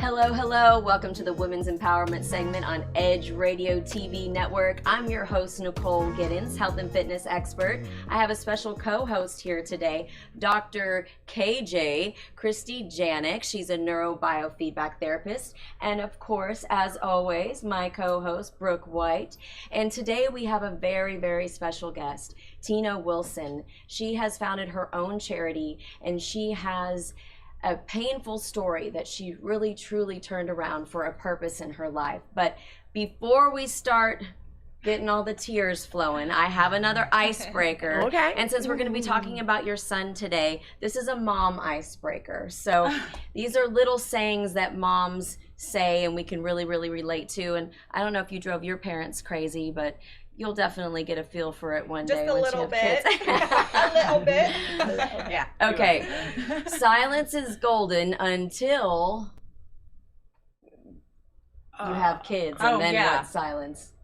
Hello, hello. Welcome to the Women's Empowerment segment on Edge Radio TV Network. I'm your host, Nicole Giddens, health and fitness expert. I have a special co-host here today, Dr. KJ, Christy Janik. She's a neurobiofeedback therapist. And of course, as always, my co-host, Brooke White. And today we have a very, very special guest, Tina Wilson. She has founded her own charity, and she has a painful story that she really truly turned around for a purpose in her life. But before we start getting all the tears flowing, I have another icebreaker. Okay. And since we're going to be talking about your son today, this is a mom icebreaker. So these are little sayings that moms say and we can really, really relate to. And I don't know if you drove your parents crazy, but you'll definitely get a feel for it one day. Just a little bit. A little bit. Yeah. Okay. Silence is golden until you have kids, and then what? Silence.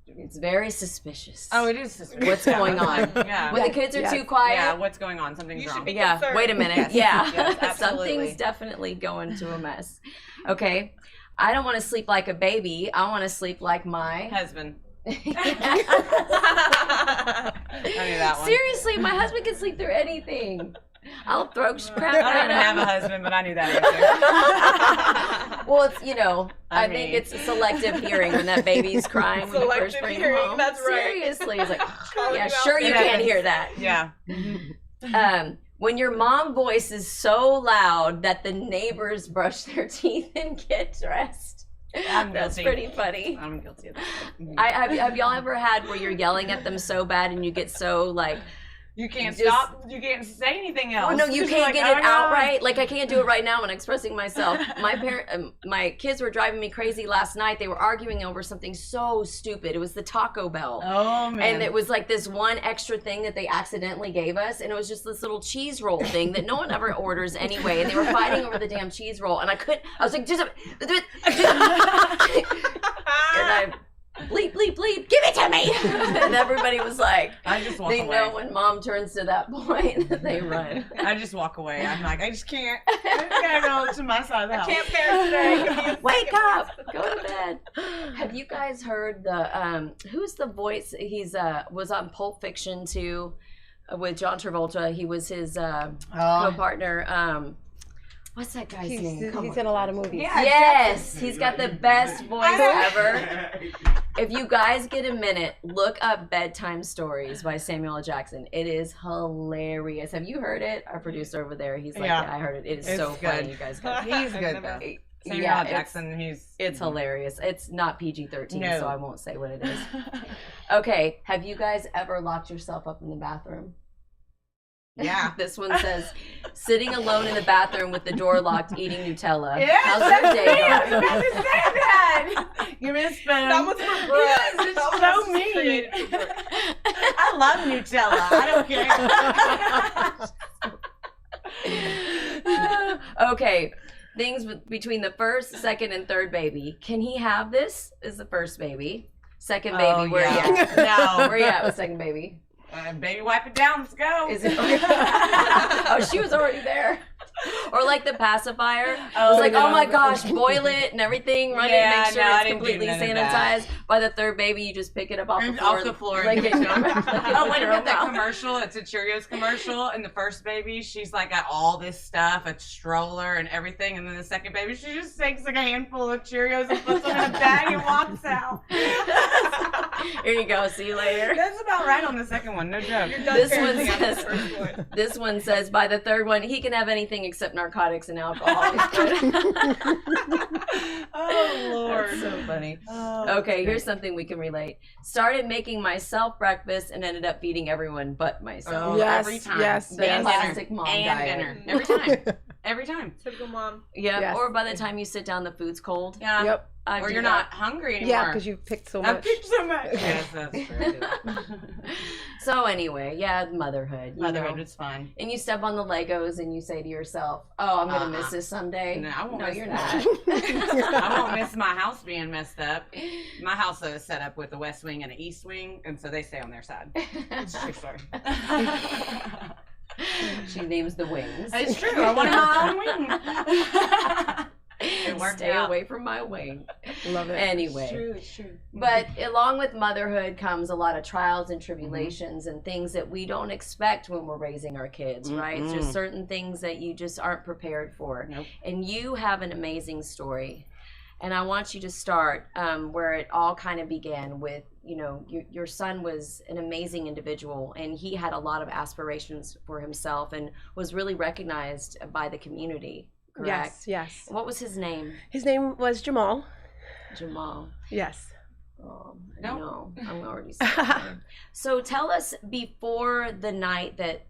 It's very suspicious. Oh, it is suspicious. What's going on? Yeah. When the kids are too quiet. Yeah, what's going on? Something's You wrong. should be Yeah, concerned. wait a minute. Yes. Yeah. Yes, absolutely. Something's definitely going to a mess. Okay. I don't want to sleep like a baby. I want to sleep like my Husband. I knew that one. Seriously, my husband can sleep through anything. I'll throw crap I don't right even have a up. husband, but I knew that answer. Well, it's, you know, I I think mean. it's selective hearing when that baby's crying when you first Selective bring him hearing, home. that's right. Seriously, it's like, Calling yeah, you out sure you for can't that. hear that. Yeah. When your mom voice is so loud that the neighbors brush their teeth and get dressed. I'm That's guilty. pretty funny. I'm guilty of that. Have y'all ever had where you're yelling at them so bad and you get so like, You can't Just- stop. You can't say anything else. oh no, you You're can't like, get oh, it out no. right. Like I can't do it right now when I'm expressing myself. My kids were driving me crazy last night. They were arguing over something so stupid. It was the Taco Bell. Oh man. And it was like this one extra thing that they accidentally gave us, and it was just this little cheese roll thing that no one ever orders anyway. And they were fighting over the damn cheese roll, and I was like, and I bleep, bleep, bleep, give it to me. And everybody was like, I just walk they away. know when mom turns to that point that they run. I just walk away. I'm like, I just can't. I gotta go to my side of the house. Can't parent today. Give me a Wake second. up, go to bed. Have you guys heard the who's the voice? He's was on Pulp Fiction too, with John Travolta. He was his co-partner. What's that guy's name? Come He's on. in a lot of movies. Yeah. Yes, he's got the best voice ever. If you guys get a minute, look up Bedtime Stories by Samuel L. Jackson. It is hilarious. Have you heard it? Our producer over there, he's like, Yeah. I heard it. It is It's so funny. good. You guys got He's good though. Samuel Yeah, L. Jackson. it's hilarious. It's not PG-13, No. so I won't say what it is. Okay, have you guys ever locked yourself up in the bathroom? Yeah. This one says, sitting alone in the bathroom with the door locked, eating Nutella. Yes, How's your that's day me. I was going? about to say that. Give me a spoon. That was for Brooke. Yes, it's That so was mean. created for Brooke. I love Nutella. I don't care. Okay, things between the first, second, and third baby. Can he have this? Is the first baby. Second baby, Oh, where yeah. you at? No. Where you at with second baby? Baby, wipe it down. Let's go. Is it? Oh, she was already there. Or like the pacifier. It was like, no. oh my gosh, boil it and everything, run it, Yeah, make sure no, I it's didn't do completely none of that. sanitized. By the third baby, you just pick it up off the And floor. off the floor. Like and it, give it to him. like it Oh, with wait your about own that mouth. commercial. It's a Cheerios commercial. And the first baby, she's like got all this stuff, a stroller and everything. And then the second baby, she just takes like a handful of Cheerios and puts them in a bag and walks out. Here you go. See you later. That's about right on the second one. No joke. You're done This one parenting after the says- first one. This one says by the third one, he can have anything except narcotics and alcohol. He's good. Oh, Lord. That's so funny. Oh, Okay, that's here's something we can relate. Started making myself breakfast and ended up feeding everyone but myself. Oh, Yes, every time. yes, The yes. classic mom and diet. dinner. Every time. Every time. Typical mom. Yeah. Yes. Or by the time you sit down, the food's cold. Yeah. Yep. I Or do you're that. not hungry anymore. Yeah, because you've picked so I much. picked so much. Yes, that's true. So anyway, yeah, motherhood. you Motherhood know. is fun. And you step on the Legos and you say to yourself, "Oh, I'm gonna miss this someday." No, I won't No, miss you're that. not. I won't miss my house being messed up. My house is set up with a west wing and an east wing, and so they stay on their side. It's a true story. She names the wings. It's true. I wanted my own wing. It worked Stay out. away from my wing. Love it. Anyway. It's true. But along with motherhood comes a lot of trials and Mm-hmm. tribulations and things that we don't expect when we're raising our kids, right? It's just certain things that you just aren't prepared for. Nope. And you have an amazing story. And I want you to start where it all kind of began with, you know, your son was an amazing individual and he had a lot of aspirations for himself and was really recognized by the community, correct? Yes. What was his name? His name was Jamal. Jamal. Yes. No, I'm already saying. So tell us, before the night that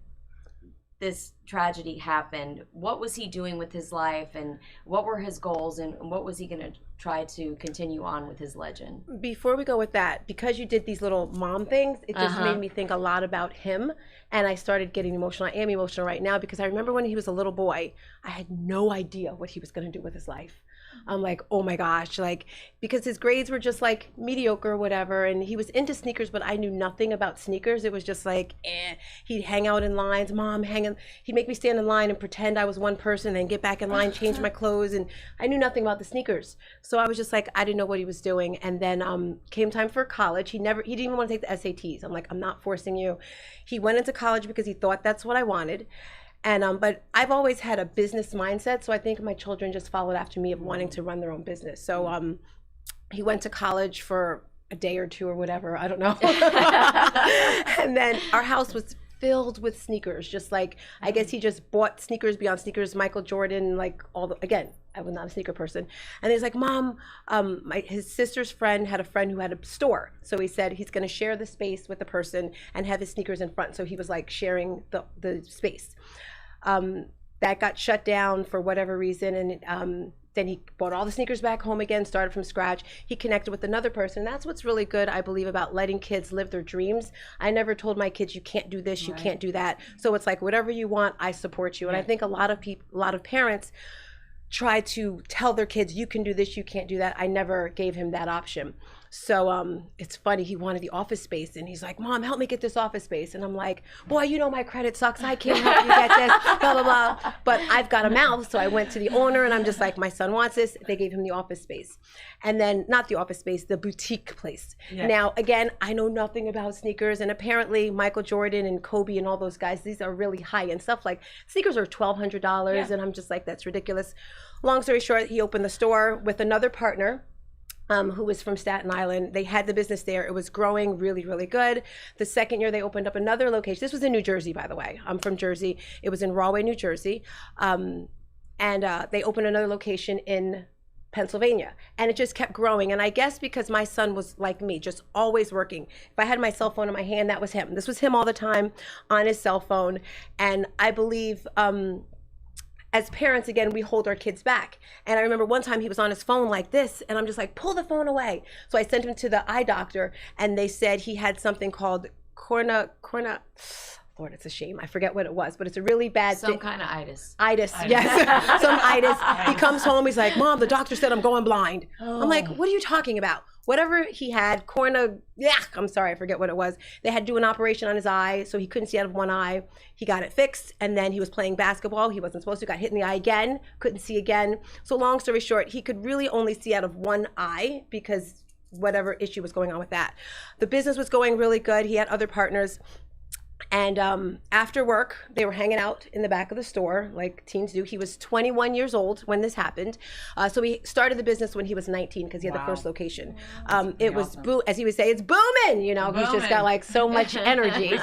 this tragedy happened, what was he doing with his life and what were his goals and what was he going to try to continue on with his legend? Before we go with that, because you did these little mom things, it just made me think a lot about him. And I started getting emotional. I am emotional right now because I remember when he was a little boy, I had no idea what he was going to do with his life. I'm like, oh my gosh, like, because his grades were just like mediocre or whatever. And he was into sneakers, but I knew nothing about sneakers. It was just like, he'd hang out in lines, mom hanging. He'd make me stand in line and pretend I was one person, then get back in line, change my clothes. And I knew nothing about the sneakers. So I was just like, I didn't know what he was doing. And then came time for college. He didn't even want to take the SATs. I'm like, I'm not forcing you. He went into college because he thought that's what I wanted. And but I've always had a business mindset, so I think my children just followed after me of wanting to run their own business. So he went to college for a day or two or whatever, I don't know. And then our house was filled with sneakers, just like, I guess he just bought sneakers beyond sneakers, Michael Jordan, like again, I was not a sneaker person. And he's like, Mom, his sister's friend had a friend who had a store. So he said he's going to share the space with the person and have his sneakers in front. So he was like sharing the space. That got shut down for whatever reason. And then he brought all the sneakers back home again, started from scratch. He connected with another person. That's what's really good, I believe, about letting kids live their dreams. I never told my kids, you can't do this, you can't do that. So it's like, whatever you want, I support you. And I think a lot of parents try to tell their kids, you can do this, you can't do that. I never gave him that option. So it's funny, he wanted the office space and he's like, Mom, help me get this office space. And I'm like, boy, you know my credit sucks, I can't help you get this, blah, blah, blah. But I've got a mouth, so I went to the owner and I'm just like, my son wants this. They gave him the office space. And then, not the office space, the boutique place. Yeah. Now, again, I know nothing about sneakers, and apparently Michael Jordan and Kobe and all those guys, these are really high-end stuff. Like, sneakers are $1,200, and I'm just like, that's ridiculous. Long story short, he opened the store with another partner, who was from Staten Island. They had the business there. It was growing really, really good. The second year they opened up another location. This was in New Jersey, by the way. I'm from Jersey. It was in Rahway, New Jersey. And they opened another location in Pennsylvania. And it just kept growing. And I guess because my son was like me, just always working. If I had my cell phone in my hand, that was him. This was him all the time on his cell phone. And I believe, as parents, again, we hold our kids back. And I remember one time he was on his phone like this, and I'm just like, pull the phone away. So I sent him to the eye doctor, and they said he had something called Lord, it's a shame. I forget what it was, but it's a really bad Some kind of itis. Itis, yes. Some itis. He comes home, he's like, Mom, the doctor said I'm going blind. I'm like, what are you talking about? Whatever he had, I'm sorry, I forget what it was. They had to do an operation on his eye, so he couldn't see out of one eye. He got it fixed, and then he was playing basketball. He wasn't supposed to, got hit in the eye again, couldn't see again. So long story short, he could really only see out of one eye because whatever issue was going on with that. The business was going really good. He had other partners. And after work, they were hanging out in the back of the store, like teens do. He was 21 years old when this happened. So he started the business when he was 19 because he had the first location. It was, as he would say, it's booming, you know. He's just got like so much energy.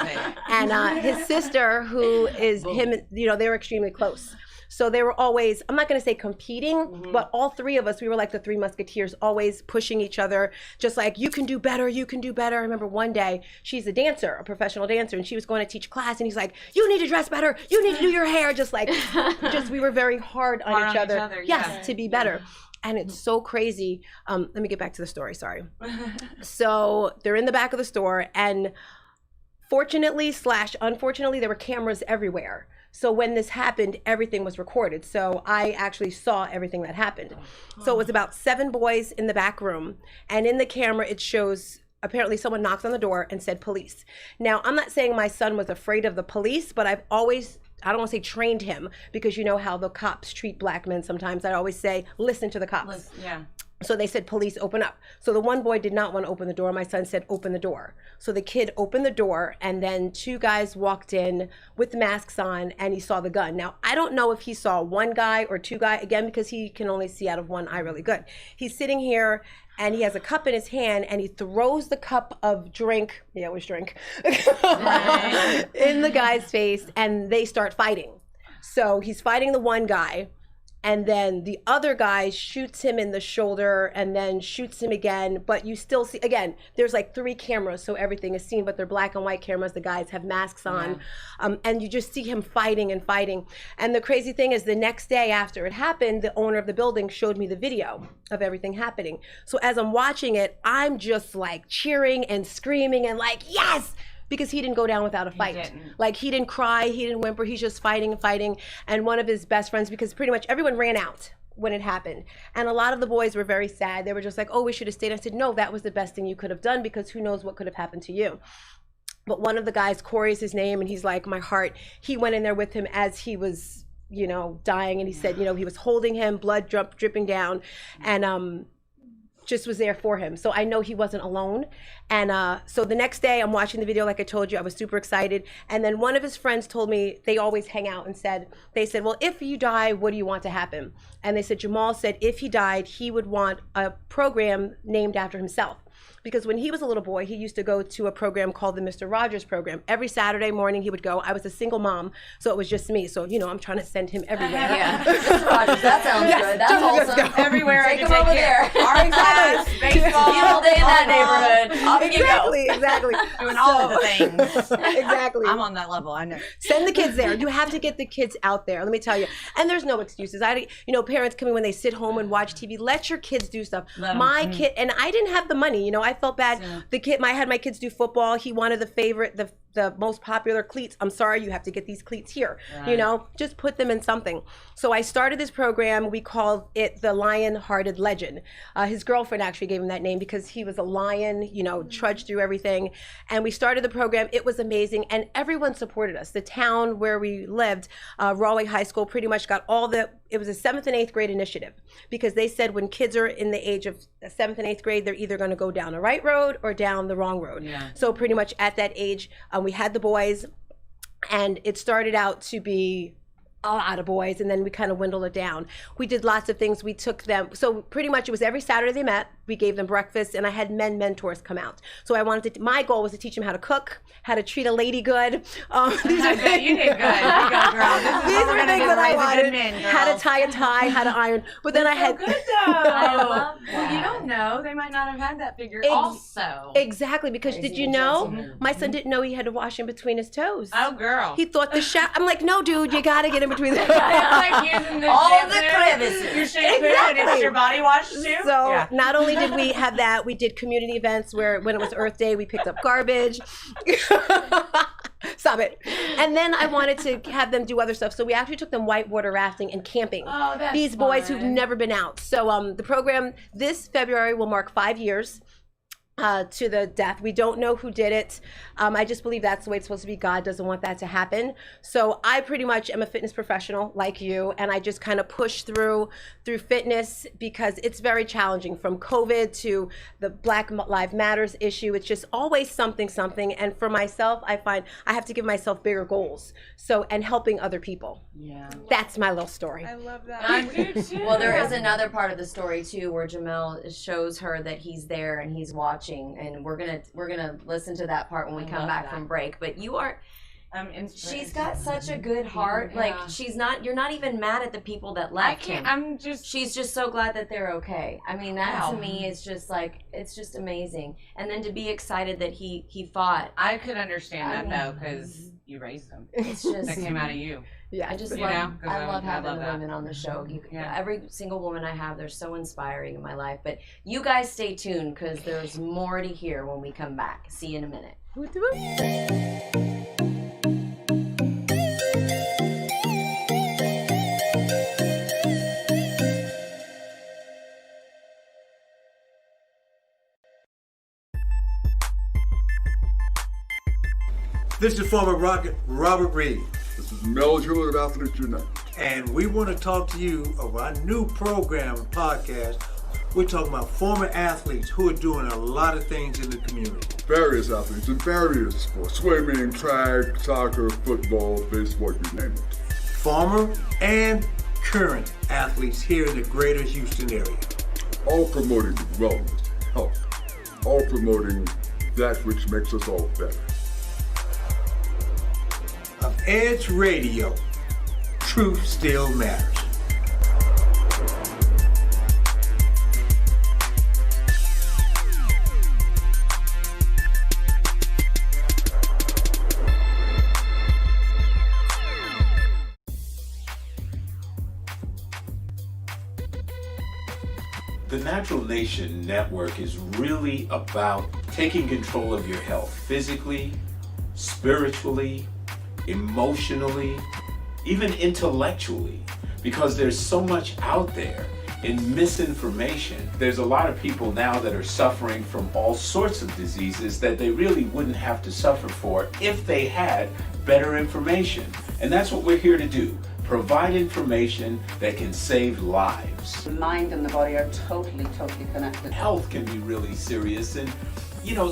And his sister, who is him, you know, they were extremely close. So they were always, I'm not going to say competing, but all three of us, we were like the Three Musketeers, always pushing each other, just like, you can do better, you can do better. I remember one day, she's a dancer, a professional dancer, and she was going to teach class, and he's like, you need to dress better, you need to do your hair, just like, we were very hard on each other. Yes, to be better. And it's so crazy. Let me get back to the story, sorry. So they're in the back of the store, and fortunately / unfortunately, there were cameras everywhere. So when this happened, everything was recorded. So I actually saw everything that happened. So it was about 7 boys in the back room, and in the camera it shows, apparently someone knocked on the door and said police. Now, I'm not saying my son was afraid of the police, but I've always, I don't want to say trained him, because you know how the cops treat black men sometimes. I always say, listen to the cops. Yeah. So they said, police, open up. So the one boy did not want to open the door. My son said, open the door. So the kid opened the door, and then 2 guys walked in with masks on, and he saw the gun. Now, I don't know if he saw 1 guy or 2 guys, again, because he can only see out of 1 eye really good. He's sitting here, and he has a cup in his hand, and he throws the cup of drink, yeah, it was drink, in the guy's face, and they start fighting. So he's fighting the one guy, and then the other guy shoots him in the shoulder and then shoots him again. But you still see, again, there's like 3 cameras, so everything is seen, but they're black and white cameras. The guys have masks on. And you just see him fighting and fighting. And the crazy thing is, the next day after it happened, the owner of the building showed me the video of everything happening. So as I'm watching it, I'm just like cheering and screaming and like, yes! Because he didn't go down without a fight. Like, he didn't cry, he didn't whimper, he's just fighting and fighting. And one of his best friends, because pretty much everyone ran out when it happened. And a lot of the boys were very sad. They were just like, oh, we should have stayed. I said, no, that was the best thing you could have done, because who knows what could have happened to you. But one of the guys, Corey is his name, and he's like, my heart, he went in there with him as he was, you know, dying. And he said, you know, he was holding him, blood dripping down. And just was there for him. So I know he wasn't alone. And so the next day I'm watching the video, like I told you, I was super excited. And then one of his friends told me, they always hang out, and they said, well, if you die, what do you want to happen? And they said, Jamal said if he died, he would want a program named after himself. Because when he was a little boy, he used to go to a program called the Mr. Rogers program. Every Saturday morning he would go. I was a single mom, so it was just me. So, you know, I'm trying to send him everywhere. Yeah. Mr. Rogers, that sounds good. That's awesome. Everywhere I Take can him take over care. there. Art class, baseball, You all day in that neighborhood. Off you go. Exactly. doing all of the things. Exactly. I'm on that level, I know. Send the kids there. You have to get the kids out there. Let me tell you. And there's no excuses. You know, parents come in when they sit home and watch TV. Let your kids do stuff. My kid, and I didn't have the money. You know, I felt bad. Yeah. I had my kids do football. He wanted the most popular cleats. I'm sorry, you have to get these cleats here. Right. You know, just put them in something. So I started this program. We called it the Lion-Hearted Legend. His girlfriend actually gave him that name because he was a lion, you know, trudged through everything. And we started the program. It was amazing. And everyone supported us. The town where we lived, Rahway High School, pretty much got it was a 7th and 8th grade initiative, because they said when kids are in the age of 7th and 8th grade, they're either going to go down the right road or down the wrong road. Yeah. So pretty much at that age, we had the boys, and it started out to be a lot of boys, and then we kind of dwindled it down. We did lots of things. We took them, so pretty much it was every Saturday they met. We gave them breakfast, and I had men mentors come out. So my goal was to teach them how to cook, how to treat a lady good. These are you did good. You go, girl. These are things that I wanted. How to tie a tie, how to iron. But then I had good though. Well, you don't know. They might not have had that figure also. Exactly, because did you know my son didn't know he had to wash in between his toes. Oh, girl. He thought the shower. I'm like, no, dude, you gotta get in between the like using the all the crevices. Your shampoo and it's your body wash too. So not only did we have that, we did community events where when it was Earth Day, we picked up garbage. Stop it. And then I wanted to have them do other stuff. So we actually took them whitewater rafting and camping. Oh, that's These boys who've never been out. So the program this February will mark 5 years. To the death. We don't know who did it. I just believe that's the way it's supposed to be. God doesn't want that to happen. So I pretty much am a fitness professional like you, and I just kind of push through fitness because it's very challenging, from COVID to the Black Lives Matters issue. It's just always something. And for myself, I find I have to give myself bigger goals. So, and helping other people. Yeah. That's my little story. I love that. I do too. Well, there is another part of the story too where Jamel shows her that he's there and he's watching, and we're gonna listen to that part when we come back from break. But She's got such a good heart. Yeah. Like you're not even mad at the people that left him. She's just so glad that they're okay. I mean, that to me is just like, it's just amazing. And then to be excited that he fought. I could understand that though, because you raised them. It's just That came out of you. Yeah, I just You love, know, 'cause I love I having love the that. women on the show. Yeah. Every single woman I have, they're so inspiring in my life. But you guys stay tuned because there's more to hear when we come back. See you in a minute. This is former Rocket Robert Reed, This is Mel Jewell of Athletes United. and we want to talk to you of our new program and podcast. We're talking about former athletes who are doing a lot of things in the community. Various athletes in various sports, swimming, track, soccer, football, baseball, you name it. Former and current athletes here in the greater Houston area. All promoting wellness, health, all promoting that which makes us all better. Of Edge Radio, truth still matters. The Natural Nation Network is really about taking control of your health physically, spiritually, emotionally, even intellectually, because there's so much out there in misinformation. There's a lot of people now that are suffering from all sorts of diseases that they really wouldn't have to suffer for if they had better information. And that's what we're here to do. Provide information that can save lives. The mind and the body are totally connected. Health can be really serious, and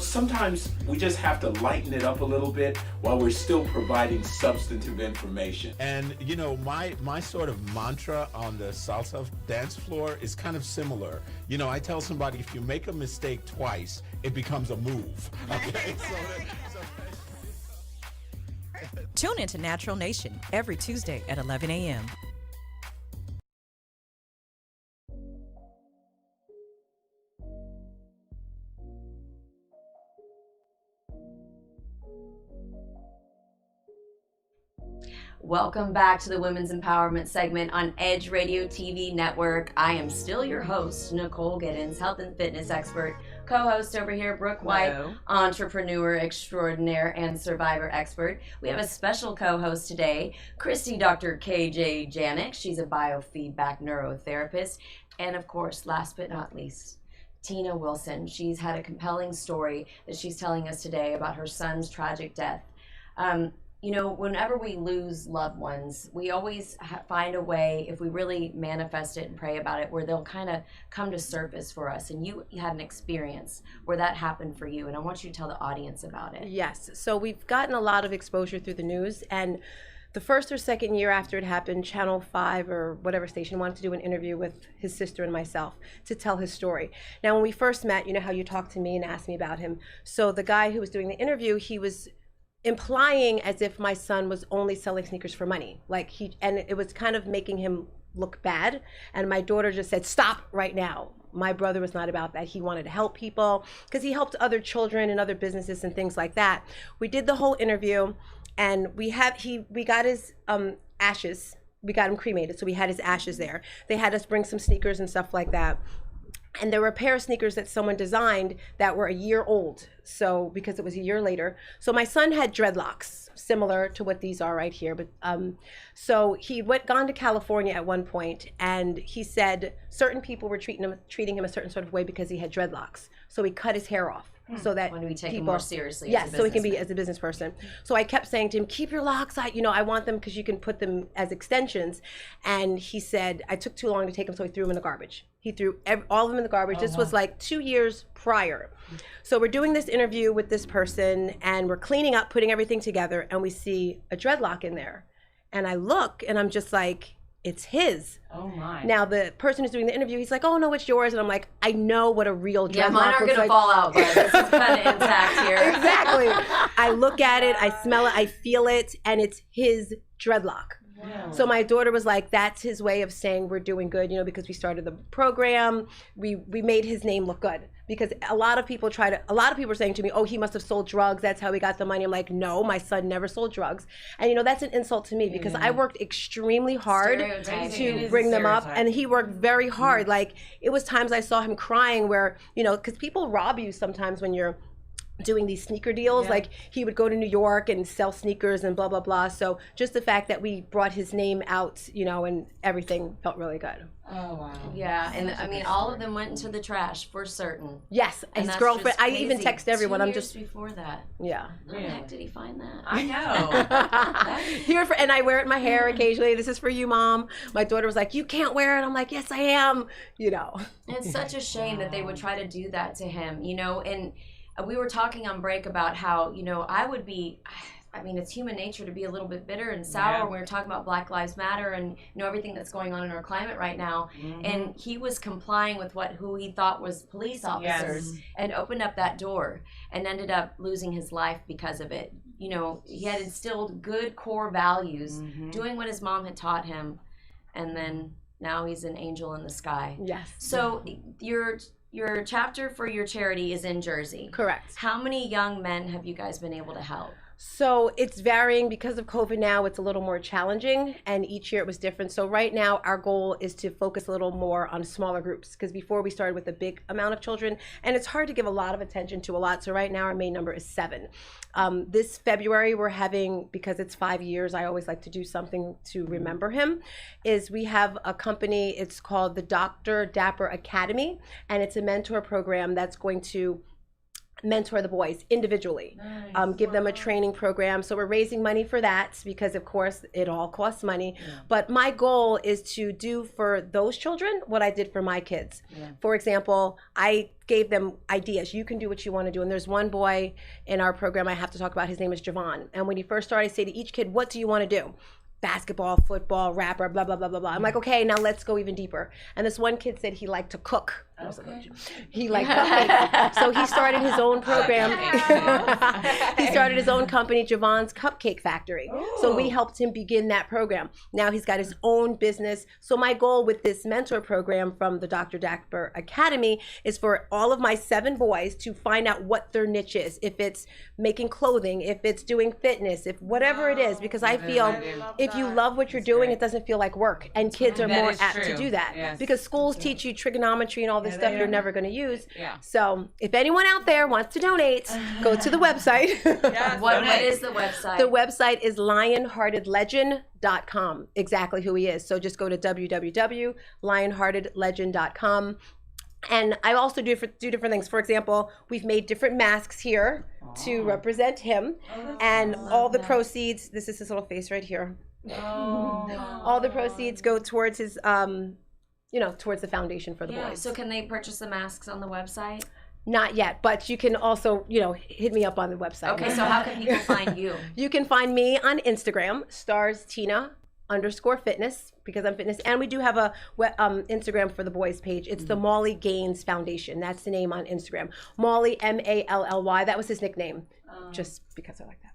sometimes we just have to lighten it up a little bit while we're still providing substantive information. And my sort of mantra on the salsa dance floor is kind of similar. I tell somebody, if you make a mistake twice, it becomes a move. Okay? Tune into Natural Nation every Tuesday at 11 a.m. Welcome back to the Women's Empowerment segment on Edge Radio TV Network. I am still your host, Nicole Giddens, health and fitness expert. Co-host over here, Brooke White, Hello. entrepreneur extraordinaire and survivor expert. We have a special co-host today, Christy Dr. KJ Janik. She's a biofeedback neurotherapist. And of course, last but not least, Tina Wilson. She's had a compelling story that she's telling us today about her son's tragic death. Whenever we lose loved ones, we always find a way, if we really manifest it and pray about it, where they'll kind of come to surface for us. And you had an experience where that happened for you, and I want you to tell the audience about it. Yes. So we've gotten a lot of exposure through the news, and the first or second year after it happened, Channel 5 or whatever station wanted to do an interview with his sister and myself to tell his story. Now, when we first met, you know how you talked to me and asked me about him. So the guy who was doing the interview, he was implying as if my son was only selling sneakers for money. And it was kind of making him look bad. And my daughter just said, "Stop right now." My brother was not about that. He wanted to help people because he helped other children and other businesses and things like that. We did the whole interview, and we got his ashes. We got him cremated, so we had his ashes there. They had us bring some sneakers and stuff like that. And there were a pair of sneakers that someone designed that were a year old. So because it was a year later. So my son had dreadlocks, similar to what these are right here. But so he gone to California at one point, and he said certain people were treating him a certain sort of way because he had dreadlocks. So he cut his hair off. So that When we take him people, more seriously. yes, as a so he can be businessman. as a business person. So I kept saying to him, "Keep your locks. I want them because you can put them as extensions." And he said, I took too long to take them, so he threw them in the garbage. He threw all of them in the garbage. This was like 2 years prior. So we're doing this interview with this person, and we're cleaning up, putting everything together, and we see a dreadlock in there. And I look, and I'm just like, it's his. Oh my. Now the person who's doing the interview, he's like, oh no, it's yours. And I'm like, I know what a real dreadlock Yeah, mine aren't looks gonna like. fall out, but this is kind of intact here. Exactly. I look at it, I smell it, I feel it, and it's his dreadlock. Wow. So my daughter was like, that's his way of saying we're doing good, you know, because we started the program. We made his name look good. Because a lot of people are saying to me, oh, he must have sold drugs. That's how he got the money. I'm like, no, my son never sold drugs. And, you know, that's an insult to me because I worked extremely hard to bring them up. And he worked very hard. Like, it was times I saw him crying where, you know, because people rob you sometimes when you're doing these sneaker deals. Like, he would go to New York and sell sneakers and blah, blah, blah. So just the fact that we brought his name out, you know, and everything felt really good. Oh, wow. Yeah, and I mean, all of them went into the trash for certain. Yes, And his that's girlfriend. just I even crazy. text everyone. 2 I'm years just before that. yeah. How the heck did he find that? I know. Here and I wear it in my hair occasionally. This is for you, Mom. My daughter was like, you can't wear it. I'm like, yes, I am. You know. It's such a shame that they would try to do that to him, you know, and we were talking on break about how, you know, I mean, it's human nature to be a little bit bitter and sour when we were talking about Black Lives Matter and, you know, everything that's going on in our climate right now. And he was complying with who he thought was police officers and opened up that door and ended up losing his life because of it. You know, he had instilled good core values, doing what his mom had taught him, and then now he's an angel in the sky. Yes. So your chapter for your charity is in Jersey. Correct. How many young men have you guys been able to help? So it's varying because of COVID now. It's a little more challenging, and each year it was different. So right now our goal is to focus a little more on smaller groups because before we started with a big amount of children, and it's hard to give a lot of attention to a lot. So right now our main number is 7. This February we're having, because it's 5 years, I always like to do something to remember him, is we have a company, it's called the Dr. Dapper Academy, and it's a mentor program that's going to mentor the boys individually, give them a training program. So we're raising money for that because, of course, it all costs money. But my goal is to do for those children what I did for my kids. For example, I gave them ideas. You can do what you want to do. And there's one boy in our program I have to talk about. His name is Javon. And when he first started, I say to each kid, what do you want to do? Basketball, football, rapper, blah, blah, blah, blah, blah. I'm like, okay, now let's go even deeper. And this one kid said he liked to cook. He liked cupcakes. So he started his own program. He started his own company, Javon's Cupcake Factory. So we helped him begin that program. Now he's got his own business. So my goal with this mentor program from the Dr. Dapper Academy is for all of my 7 boys to find out what their niche is. If it's making clothing, if it's doing fitness, if whatever it is, because I feel if you love what you're doing, it doesn't feel like work. And kids are more apt to do that. Because schools teach you trigonometry and all this stuff you're never going to use. So if anyone out there wants to donate, go to the website. What is the website? The website is lionheartedlegend.com. Exactly who he is. So just go to www.lionheartedlegend.com. And I also do different things. For example, we've made different masks here to represent him. And all the proceeds, this is his little face right here. All the proceeds go towards his, towards the foundation for the boys. So can they purchase the masks on the website? Not yet, but you can also, hit me up on the website. Okay, so how can people find you? You can find me on Instagram, starstina_fitness, because I'm fitness. And we do have a Instagram for the boys page. It's the Molly Gaines Foundation. That's the name on Instagram. Molly, Mally. That was his nickname, just because I like that.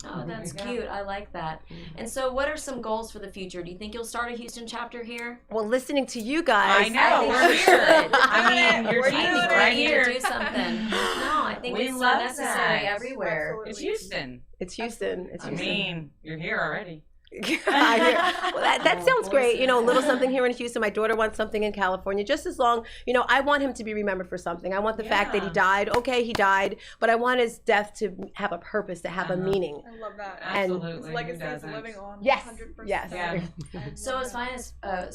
Oh, that's cute. I like that. And so what are some goals for the future? Do you think you'll start a Houston chapter here? Well, listening to you guys. I know. We should. I mean, you're teaming right here. To do something. No, I think it's so necessary everywhere. It's Houston. It's Houston. I mean, you're here already. Well, that sounds great. A little something here in Houston. My daughter wants something in California. Just as long, I want him to be remembered for something. I want the fact that he died. Okay, he died, but I want his death to have a purpose, to have a meaning. I love that. Absolutely. His legacy is living on. Yes. 100%. Yes. Yeah. So as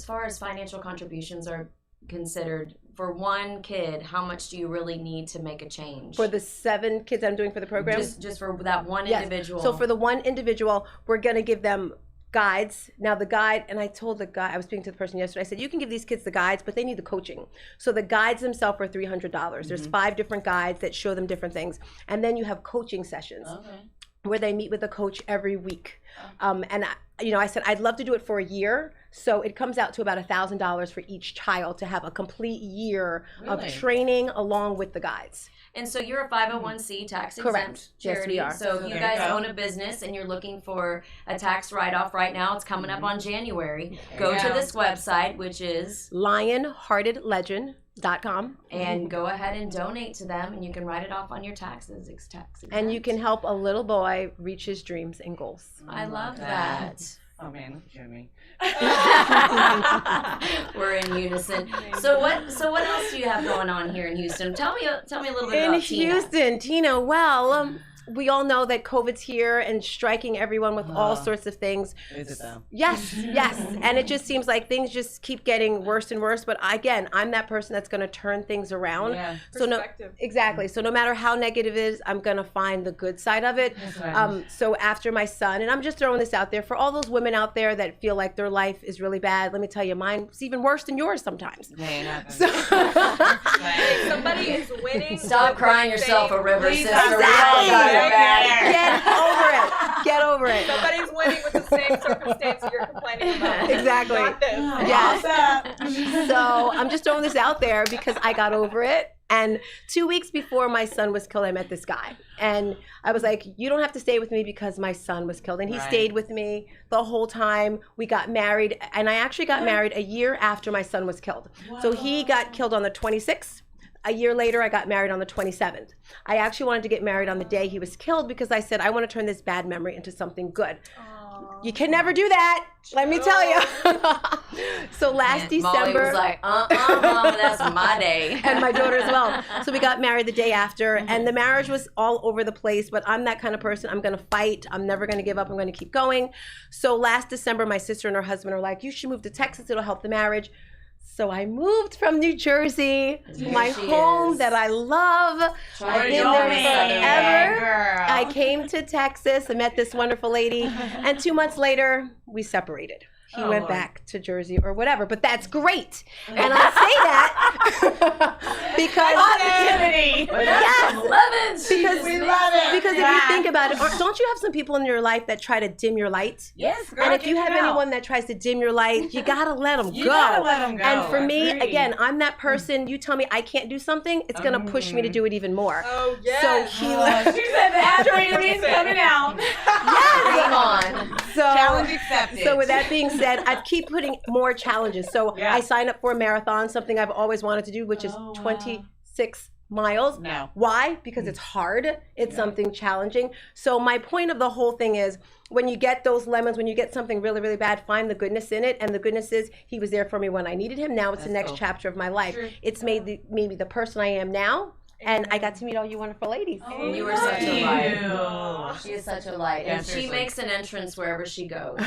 far as financial contributions are considered, for one kid, how much do you really need to make a change? For the 7 kids I'm doing for the program? Just for that one individual. So for the one individual, we're going to give them guides. Now the guide, and I told the guy, I was speaking to the person yesterday, I said, you can give these kids the guides, but they need the coaching. So the guides themselves are $300. There's 5 different guides that show them different things. And then you have coaching sessions. Where they meet with a coach every week. And I said, I'd love to do it for a year So it comes out to about $1,000 for each child to have a complete year of Really? training along with the guides. And so you're a 501c tax exempt Correct. Yes, charity. we are. So if you There guys you go. own a business and you're looking for a tax write-off right now, it's coming up on January. Go to go. this website, which is, lionheartedlegend.com. and go ahead and donate to them, and you can write it off on your taxes. It's tax exempt. And you can help a little boy reach his dreams and goals. I love that. Oh man, look at Jimmy. We're in unison. So what else do you have going on here in Houston? Tell me a little bit In about Tina. Houston, Tina, well, we all know that COVID's here and striking everyone with all sorts of things. Is it though? Yes, yes. And it just seems like things just keep getting worse and worse. But again, I'm that person that's going to turn things around. Yeah. So exactly. So no matter how negative it is, I'm going to find the good side of it. right. So after my son, and I'm just throwing this out there for all those women out there that feel like their life is really bad. Let me tell you, mine's even worse than yours sometimes. So, Somebody is winning. Stop crying yourself a river, Please, sister. We all exactly. got it bad. get over it. Get over it. Somebody's winning with the same circumstances you're complaining about. Exactly. Not this. Yes. So I'm just throwing this out there because I got over it. And 2 weeks before my son was killed, I met this guy. And I was like, you don't have to stay with me because my son was killed. And he stayed with me the whole time. We got married. And I actually got married a year after my son was killed. So he got killed on the 26th. A year later, I got married on the 27th. I actually wanted to get married on the day he was killed because I said, I want to turn this bad memory into something good. You can never do that, let me tell you. So last Molly December. was like, Mama, that's my day. And my daughter as well. So we got married the day after, and the marriage was all over the place, but I'm that kind of person. I'm going to fight. I'm never going to give up. I'm going to keep going. So last December, my sister and her husband are like, you should move to Texas. It'll help the marriage. So I moved from New Jersey, my home that I love. I've been there forever. I came to Texas. I met this wonderful lady, and 2 months later, we separated. He went back to Jersey or whatever, but that's great. And I say that because Positivity. We love it. Because if you think about it, don't you have some people in your life that try to dim your light? Yes, girl, And if you get have it out. anyone that tries to dim your light, you gotta let them go. You gotta let 'em go. And for me, Agreed. again, I'm that person. You tell me I can't do something, it's gonna push me to do it even more. Oh, yes. So he She said that is coming out. Hang on. Challenge accepted. So with that being said, I keep putting more challenges. So I signed up for a marathon, something I've always wanted to do, which is 26 miles. No. Why? Because it's hard. It's something challenging. So my point of the whole thing is when you get those lemons, when you get something really, really bad, find the goodness in it. And the goodness is he was there for me when I needed him. Now it's the next chapter of my life. It's made me the person I am now. And I got to meet all you wonderful ladies. You were such a light. She is such a light. Yeah, And she seriously. makes an entrance wherever she goes.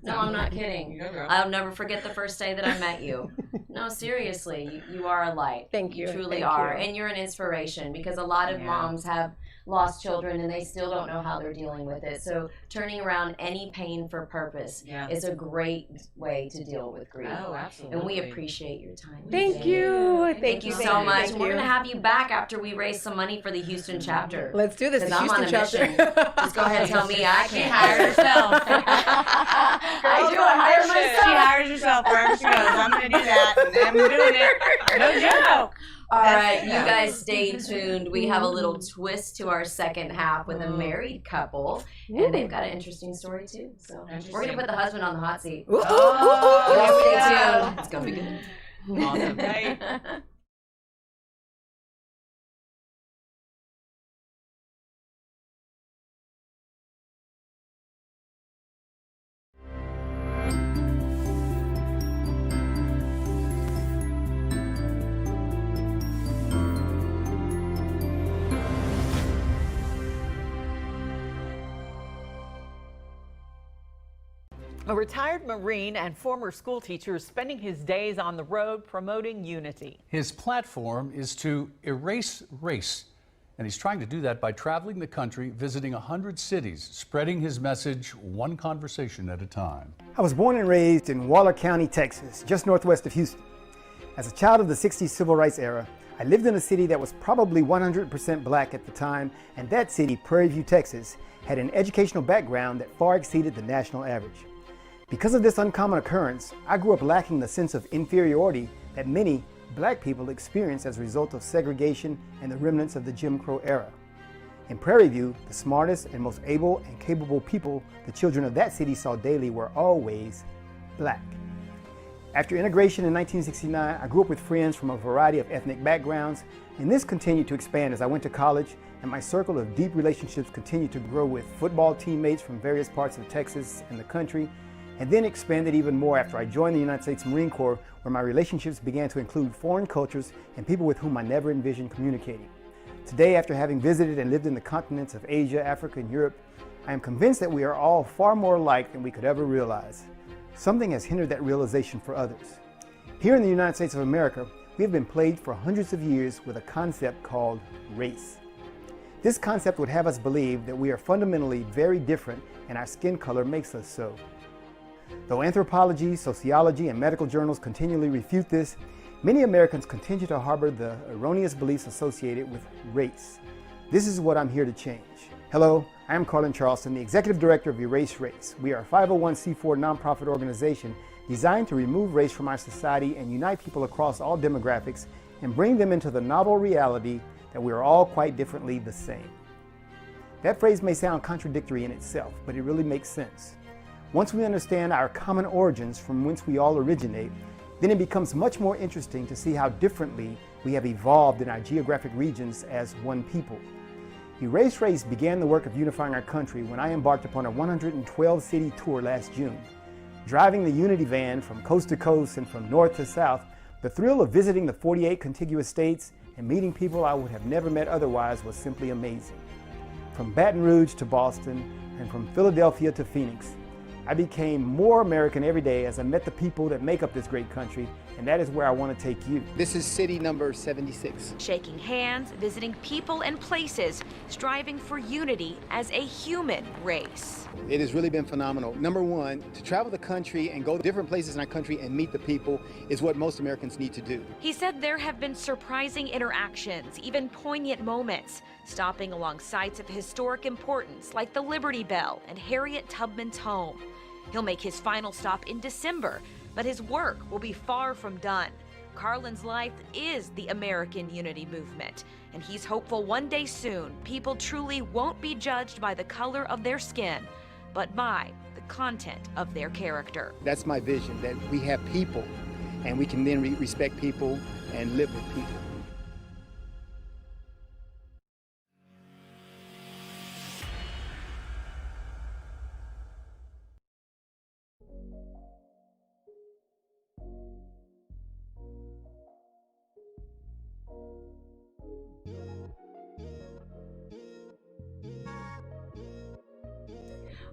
No, I'm not kidding. You go, girl. I'll never forget the first day that I met you. No, seriously, you are a light. Thank you. You truly Thank are. you. And you're an inspiration because a lot of moms have lost children and they still don't know how they're dealing with it. So turning around any pain for purpose is a great way to deal with grief. Oh, absolutely. And we appreciate your time. Thank you. Thank you so much. We're going to have you back after we raise some money for the Houston chapter. Let's do this. Because The I'm on a Houston mission. chapter. Just go ahead and tell me I She can't. hired herself. I do it. Hire She myself. hires herself wherever she goes. I'm going to do that. And I'm doing it. No joke. All right, you guys stay tuned. We have a little twist to our second half with a married couple, and they've got an interesting story too. So we're gonna put the husband on the hot seat. Ooh, ooh, ooh, ooh, Y'all ooh. stay tuned. It's gonna be good. Awesome. Right? A retired Marine and former school teacher is spending his days on the road promoting unity. His platform is to erase race, and he's trying to do that by traveling the country, visiting 100 cities, spreading his message one conversation at a time. I was born and raised in Waller County, Texas, just northwest of Houston. As a child of the 60s civil rights era, I lived in a city that was probably 100% black at the time, and that city, Prairie View, Texas, had an educational background that far exceeded the national average. Because of this uncommon occurrence, I grew up lacking the sense of inferiority that many black people experience as a result of segregation and the remnants of the Jim Crow era. In Prairie View, the smartest and most able and capable people the children of that city saw daily were always black. After integration in 1969, I grew up with friends from a variety of ethnic backgrounds, and this continued to expand as I went to college, and my circle of deep relationships continued to grow with football teammates from various parts of Texas and the country, and then expanded even more after I joined the United States Marine Corps, where my relationships began to include foreign cultures and people with whom I never envisioned communicating. Today, after having visited and lived in the continents of Asia, Africa, and Europe, I am convinced that we are all far more alike than we could ever realize. Something has hindered that realization for others. Here in the United States of America, we have been plagued for hundreds of years with a concept called race. This concept would have us believe that we are fundamentally very different and our skin color makes us so. Though anthropology, sociology, and medical journals continually refute this, many Americans continue to harbor the erroneous beliefs associated with race. This is what I'm here to change. Hello, I am Carlin Charleston, the Executive Director of Erase Race. We are a 501c4 nonprofit organization designed to remove race from our society and unite people across all demographics and bring them into the novel reality that we are all quite differently the same. That phrase may sound contradictory in itself, but it really makes sense. Once we understand our common origins from whence we all originate, then it becomes much more interesting to see how differently we have evolved in our geographic regions as one people. Erase Race began the work of unifying our country when I embarked upon a 112-city tour last June. Driving the Unity van from coast to coast and from north to south, the thrill of visiting the 48 contiguous states and meeting people I would have never met otherwise was simply amazing. From Baton Rouge to Boston and from Philadelphia to Phoenix, I became more American every day as I met the people that make up this great country, and that is where I want to take you. This is city number 76. Shaking hands, visiting people and places, striving for unity as a human race. It has really been phenomenal. Number one, to travel the country and go to different places in our country and meet the people is what most Americans need to do. He said there have been surprising interactions, even poignant moments, stopping along sites of historic importance like the Liberty Bell and Harriet Tubman's home. He'll make his final stop in December, but his work will be far from done. Carlin's life is the American Unity Movement, and he's hopeful one day soon people truly won't be judged by the color of their skin, but by the content of their character. That's my vision, that we have people, and we can then respect people and live with people.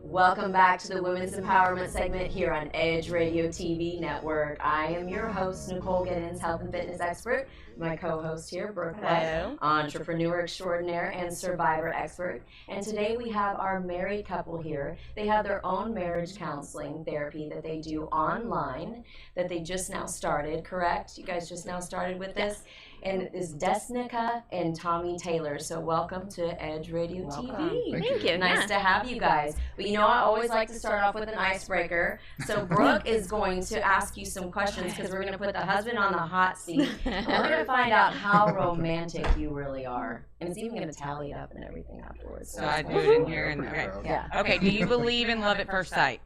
Welcome back to the Women's Empowerment segment here on Edge Radio TV Network. I am your host, Nicole Giddens, health and fitness expert. My co-host here, Brooke White, entrepreneur extraordinaire and survivor expert. And today we have our married couple here. They have their own marriage counseling therapy that they do online that they just now started, correct? You guys just now started with this? And it is Desnica and Tommy Taylor. So welcome to Edge Radio TV. Thank you. Nice to have you guys. But you know, I always like to start off with an icebreaker. So Brooke is going to ask you some questions because we're going to put the husband on the hot seat. And we're going to find out how romantic you really are. And it's even going to tally it up and everything afterwards. So I do it in here. And okay. Yeah. Okay, do you believe in love at first sight?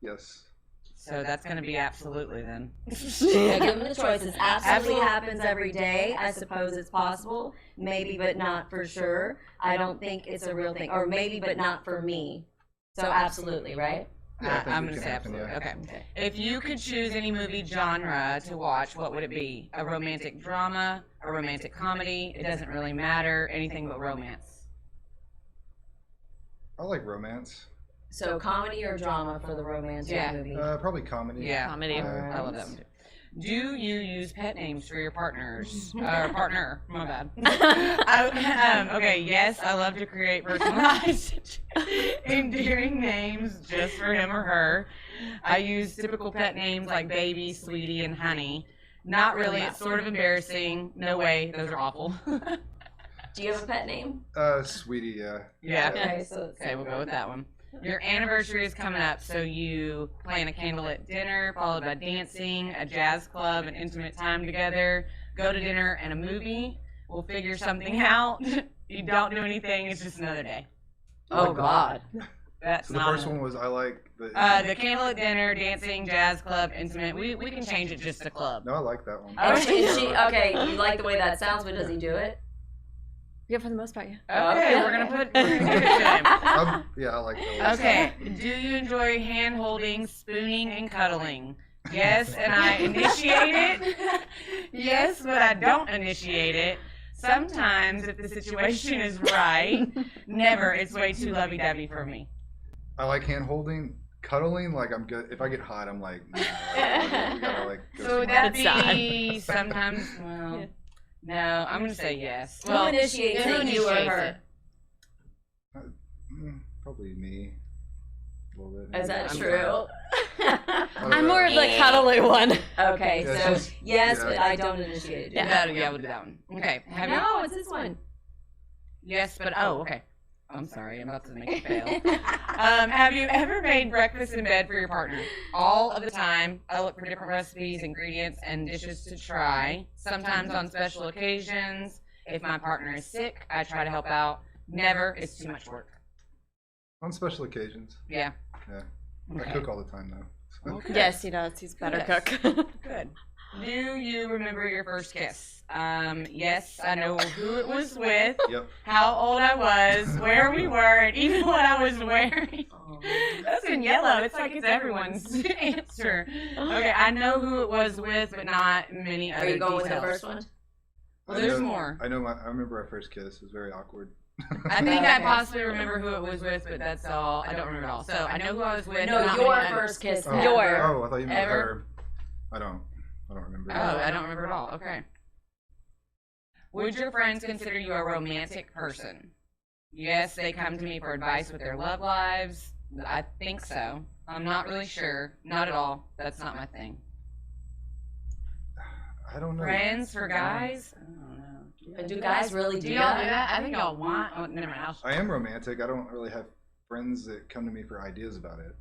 Yes. So that's going to be absolutely then. Yeah, give them the choices. Absolutely happens every day. I suppose it's possible. Maybe, but not for sure. I don't think it's a real thing. Or maybe, but not for me. So absolutely, right? Yeah, I'm going to say absolutely. Okay. If you could choose any movie genre to watch, what would it be? A romantic drama, a romantic comedy? It doesn't really matter. Anything but romance. I like romance. So comedy or drama for the romantic movie? Probably comedy. Yeah, comedy. I love that one too. Do you use pet names for your partners? Or partner, my bad. Okay, yes, I love to create personalized, endearing names just for him or her. I use typical pet names like baby, sweetie, and honey. Not really, it's sort of embarrassing. No way, those are awful. Do you have a pet name? Sweetie, yeah. Yeah. Okay, so okay, we'll go with that one. Your anniversary is coming up, so you plan a candlelit dinner followed by dancing, a jazz club, and intimate time together. Go to dinner and a movie. We'll figure something out. You don't do anything. It's just another day. Oh God. That's So the not first one was I like the. the candlelit dinner, dancing, jazz club, intimate. We can change it just to club. No, I like that one. Okay, you like the way that sounds, but does he do it? Yeah, for the most part, yeah. Okay, we're gonna give it to him. Yeah, I like that one. Okay. Do you enjoy hand holding, spooning, and cuddling? Yes, and I initiate it. Yes, but I don't initiate it. Sometimes, if the situation is right, never. It's way too lovey-dovey for me. I like hand holding, cuddling. Like I'm good. If I get hot, I'm like. Nah, we gotta like. Go So would somewhere. that be sometimes? Well, no. I'm gonna say yes. Who initiates it, you or her? Probably me. A little bit. Is that true? I'm more of the cuddly one. Okay, Yeah, so she's- yes, yeah. but I don't initiate it. Yeah, we'll do that one. Okay. Have you? No, it's this one. Yes, but okay. I'm sorry, I'm about to make you fail. Have you ever made breakfast in bed for your partner? All of the time. I look for different recipes, ingredients, and dishes to try. Sometimes on special occasions. If my partner is sick, I try to help out. Never. It's too much work. On special occasions. Yeah. Yeah. Okay. I cook all the time though. So. Okay. Yes, he does. He's a better Yes. cook. Good. Do you remember your first kiss? Yes, I know who it was with, Yep. how old I was, where we were, and even what I was wearing. That's in yellow. It's like it's everyone's answer. Okay, I know who it was with, but not many other Are you going details. with the first one? Well, there's I know- more. I remember our first kiss. It was very awkward. I think I possibly remember who it was with, but that's all. I don't remember it all. So I know who I was with. No, but not your many others. first kiss. Oh, ever. Oh, I thought you meant Ever? her. I don't remember. Oh, I don't remember at all. Okay. Would your friends consider you a romantic person? Yes, they come to me for advice with their love lives. I think so. I'm not really sure. Not at all. That's not my thing. I don't know. Friends for guys? I don't know. And do guys really Do do y'all that? do that? I think y'all want. Oh, never mind. I am romantic. I don't really have friends that come to me for ideas about it.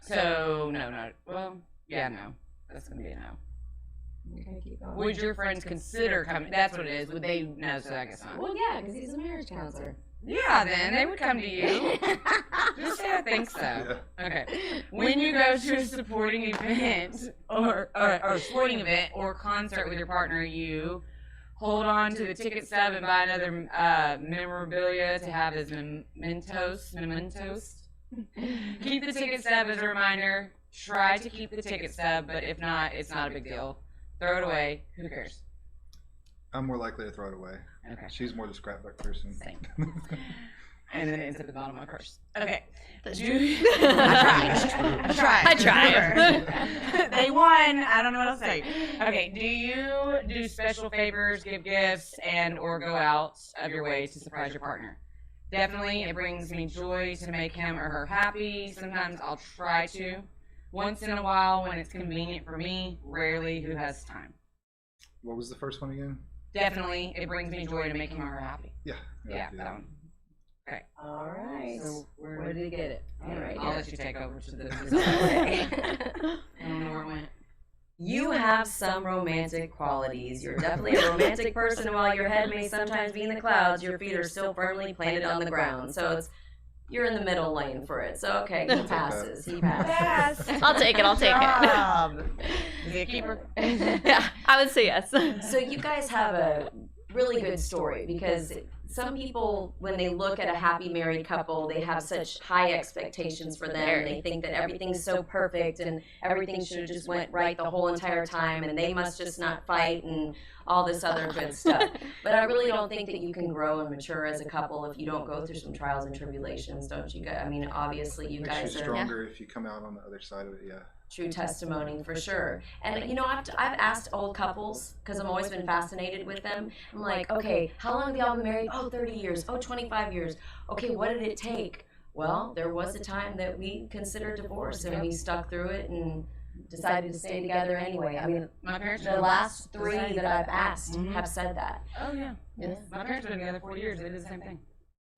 So no. Well, yeah, no. That's gonna be a no. Okay, keep going. Would your friends consider coming? That's what it is. Would they? No, so I guess not. Well, yeah, because he's a marriage counselor. Yeah, then they would come to you. Just say I think so. Okay. When you go to a supporting event or sporting event or concert with your partner, you hold on to the ticket stub and buy another memorabilia to have as mementos. Keep the ticket stub as a reminder. Try to keep the ticket stub, but if not, it's not a big deal. Throw it away. Who cares? I'm more likely to throw it away. Okay. She's more the scrapbook person. Same. And then it ends at the bottom of my purse. Okay. I tried. They won. I don't know what else to say. Okay. Do you do special favors, give gifts, and or go out of your way to surprise your partner? Definitely. It brings me joy to make him or her happy. Sometimes I'll try to. Once in a while when it's convenient for me. Rarely who has time. What was the first one again? Definitely. It brings me joy to make him or her happy. Yeah. Yeah, do that one. Okay. All right. So where did he get it? All right. I'll let you take over to the. Okay. I don't know where it went. You have some romantic qualities. You're definitely a romantic person, and while your head may sometimes be in the clouds, your feet are still firmly planted on the ground. So you're in the middle lane for it. So okay, he passes. He passes. I'll take it. Is he a keeper? Yeah, I would say yes. So you guys have a really good story, because some people, when they look at a happy married couple, they have such high expectations for them. And they think that everything's so perfect and everything should have just went right the whole entire time, and they must just not fight and all this other good stuff. But I really don't think that you can grow and mature as a couple if you don't go through some trials and tribulations, don't you guys? I mean, obviously you Makes guys you are stronger if you come out on the other side of it. Yeah. true testimony for sure. And you know, I've asked old couples, because I've always been fascinated with them. I'm like, okay, how long have y'all been married? Oh, 30 years. Oh, 25 years. Okay, what did it take? Well, there was a time that we considered divorce, and we stuck through it and decided to stay together anyway. I mean, My parents. the last three that I've asked have said that. Oh yeah. Yes. My parents have been together 40 years. They did the same thing.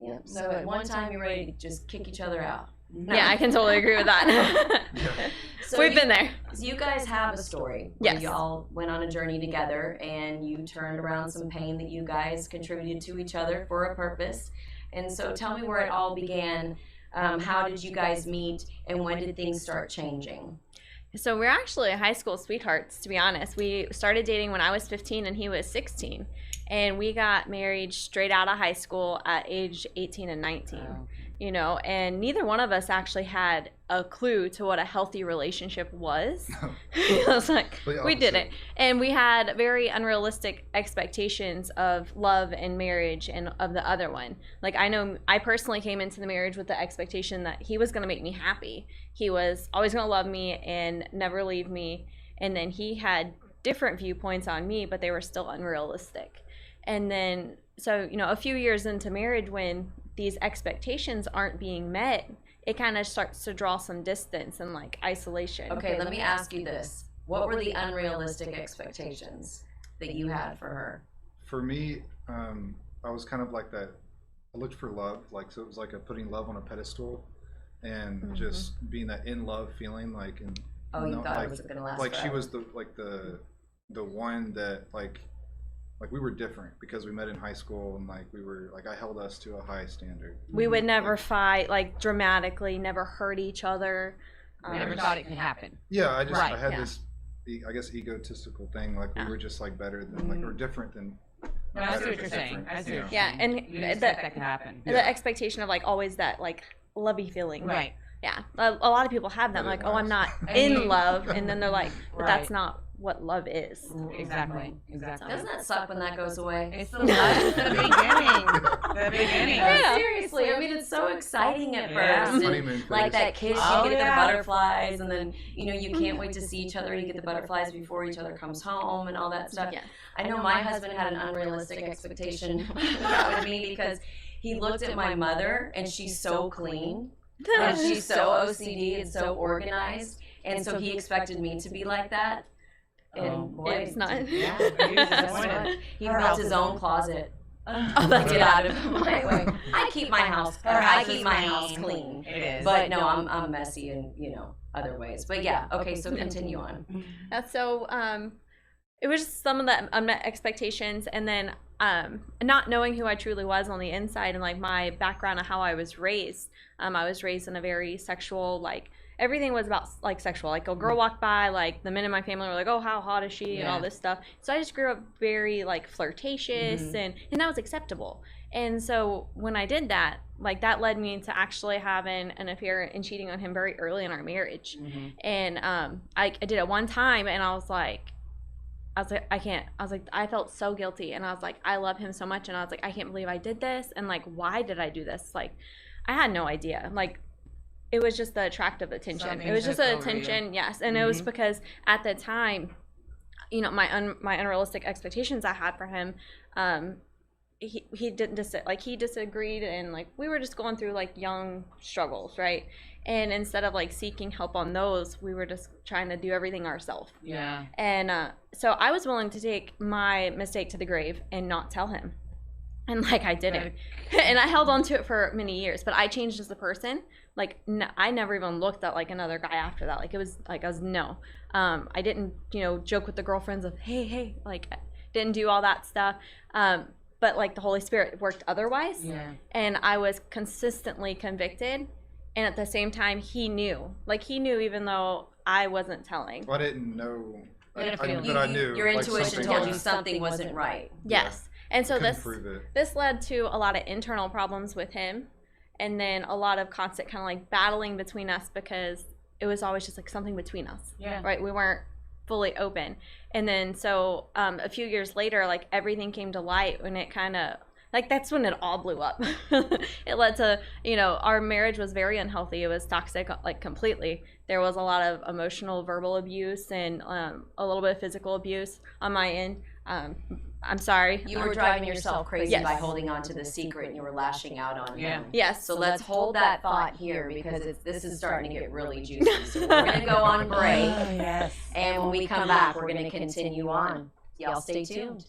Yeah. So at one time you're ready to just kick each other out. Yeah, I can totally agree with that. So We've been there. So you guys have a story where Yes. y'all went on a journey together and you turned around some pain that you guys contributed to each other for a purpose. And so tell me where it all began. How did you guys meet and when did things start changing? So we're actually high school sweethearts, to be honest. We started dating when I was 15 and he was 16. And we got married straight out of high school at age 18 and 19. Wow. You know, and neither one of us actually had a clue to what a healthy relationship was. I was like, we did it. And we had very unrealistic expectations of love and marriage and of the other one. Like, I know I personally came into the marriage with the expectation that he was going to make me happy. He was always going to love me and never leave me. And then he had different viewpoints on me, but they were still unrealistic. And then, so, you know, a few years into marriage, when these expectations aren't being met, it kind of starts to draw some distance and like isolation. Okay, let me ask you this. What were the unrealistic expectations that you had for her? For me, I was kind of like that. I looked for love, like, so it was like putting love on a pedestal and just being that in love feeling, like, and you thought it was gonna last like forever. she was the one that like we were different because we met in high school and like we were like I held us to a high standard. We would never fight like dramatically, never hurt each other. We never thought it could happen. Yeah, I just Right, I had yeah. this, I guess, egotistical thing. Like we were just like better than like or different than. No, I see better what you're than saying. different, I see you what know? Yeah, and You didn't expect that could happen. the expectation of like always that like lovey feeling. Right. Yeah, a lot of people have that. Like, oh, I'm not in love, and then they're like, but that's not what love is. Exactly. Exactly. Doesn't that suck when that goes away? It's the beginning. The beginning. Yeah, seriously. I mean, it's so exciting at Yeah. first. Honeymoon And, phase. like that kiss, Oh, you get yeah. the butterflies, and then you know you can't wait to see each other. You get the butterflies before each other comes home, and all that stuff. Yeah. I know my husband had an unrealistic expectation with me because he looked at my mother, and she's so clean, and she's so OCD and so organized, and so he expected me to be like that. And boy, It's not. yeah, He was disappointed. he built his own closet. Let's get out of my way. I keep my house. Or I keep my house clean. It is. But no, I'm messy in other ways. But yeah, okay. So continue on. So it was just some of the unmet expectations, and then not knowing who I truly was on the inside, and like my background of how I was raised. I was raised in a very sexual, like everything was about like sexual. Like a girl walked by, like the men in my family were like, "Oh, how hot is she?" and all this stuff. So I just grew up very like flirtatious, and that was acceptable. And so when I did that, like that led me to actually having an affair and cheating on him very early in our marriage. And I did it one time, and I was like, I can't. I was like, I felt so guilty, and I was like, I love him so much, and I was like, I can't believe I did this, and like, why did I do this? Like, I had no idea. Like, it was just the attractive attention. Something It was just the took over you. attention, yes, and it was because at the time, you know, my unrealistic expectations I had for him, he didn't he disagreed, and like we were just going through like young struggles, right? And instead of like seeking help on those, we were just trying to do everything ourselves. Yeah. And so I was willing to take my mistake to the grave and not tell him. And like I didn't. And I held on to it for many years, but I changed as a person. Like I never even looked at like another guy after that. Like it was like I was no. I didn't, joke with the girlfriends of hey, like didn't do all that stuff. But like the Holy Spirit worked otherwise. Yeah. And I was consistently convicted. And at the same time, he knew. Like, he knew even though I wasn't telling. Well, I didn't know. You had a feeling. But I knew. Your like, intuition something told you was- something wasn't right. Yes. And so Couldn't prove it. this led to a lot of internal problems with him. And then a lot of constant kind of like battling between us because it was always just like something between us. Yeah. Right? We weren't fully open. And then so a few years later, like everything came to light when it kind of, like that's when it all blew up. It led to, our marriage was very unhealthy. It was toxic, like completely. There was a lot of emotional, verbal abuse and a little bit of physical abuse on my end. I'm sorry. You were driving yourself crazy Yes. by holding on to the secret and you were lashing out on him. Yes. So let's hold that thought here because this is starting to get really juicy. So we're going to go on break. Yes. And when we come back, we're going to continue on. Y'all stay tuned.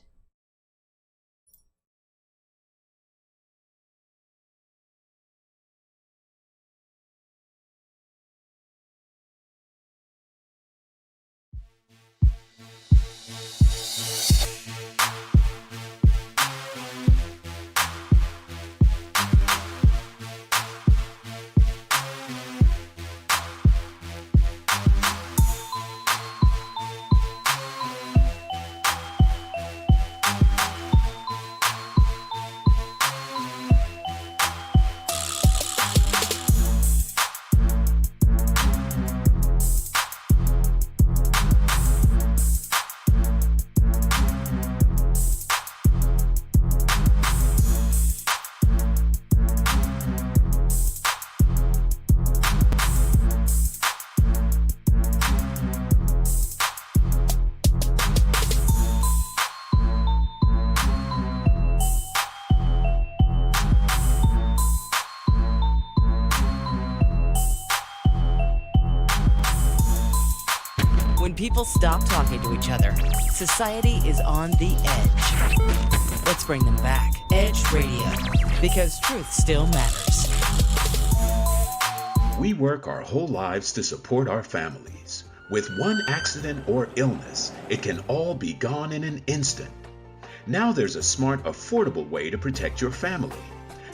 people stop talking to each other. Society is on the edge. Let's bring them back. Edge Radio, because truth still matters. We work our whole lives to support our families. With one accident or illness, it can all be gone in an instant. Now there's a smart, affordable way to protect your family.